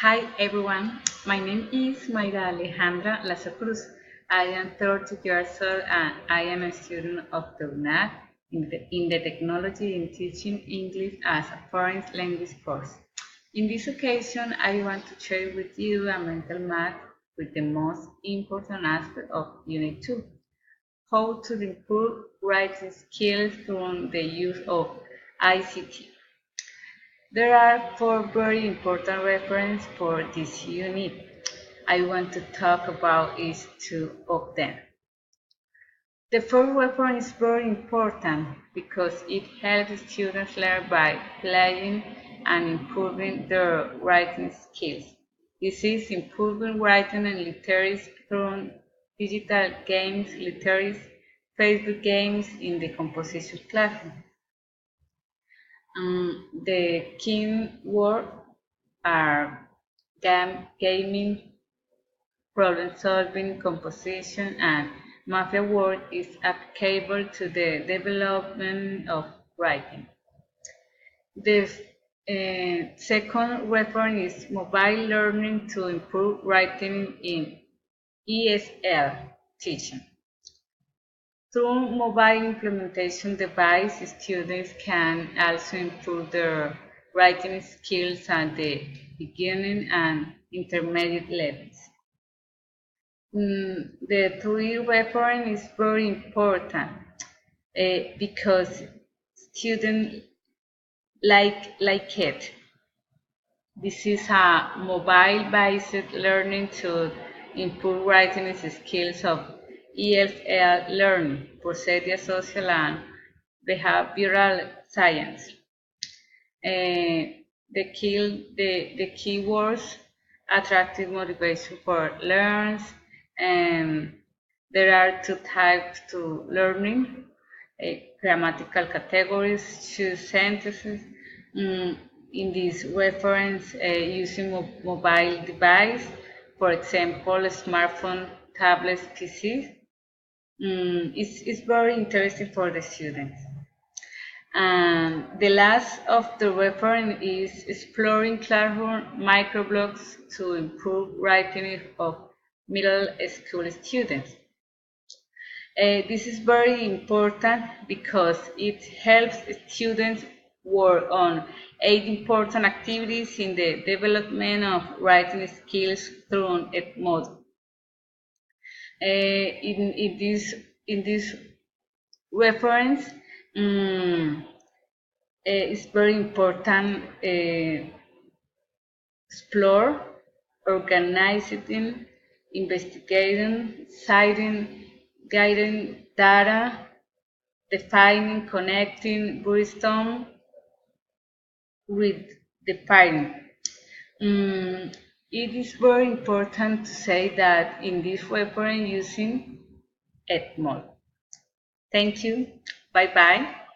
Hi everyone, my name is Mayra Alejandra Lazo Cruz. I am 30 years old and I am a student of the UNAD in the Technology in Teaching English as a Foreign Language course. In this occasion, I want to share with you a mental math with the most important aspect of Unit 2, how to improve writing skills through the use of ICT. There are four very important references for this unit. I want to talk about each two of them. The first reference is very important because it helps students learn by playing and improving their writing skills. This is improving writing and literacy through digital games, literacy, Facebook games in the composition classroom. The key words are gaming, problem solving, composition, and mafia word is applicable to the development of writing. The second reference is mobile learning to improve writing in ESL teaching. Through mobile implementation device, students can also improve their writing skills at the beginning and intermediate levels. The three reference is very important because students like it. This is a mobile-based learning to improve writing skills of ESL learning, procedure social and behavioral science. The keywords attractive motivation for learners, and there are two types to learning, grammatical categories, choose sentences. In this reference, using mobile device, for example, smartphone, tablets, PCs, it's very interesting for the students. And the last of the reference is exploring classroom microblogs to improve writing of middle school students. This is very important because it helps students work on 8 important activities in the development of writing skills through a model. In this reference, it's very important explore, organizing, investigating, citing, guiding data, defining, connecting, brainstorm, with defining. It is very important to say that in this reference using ETMOL. Thank you. Bye bye.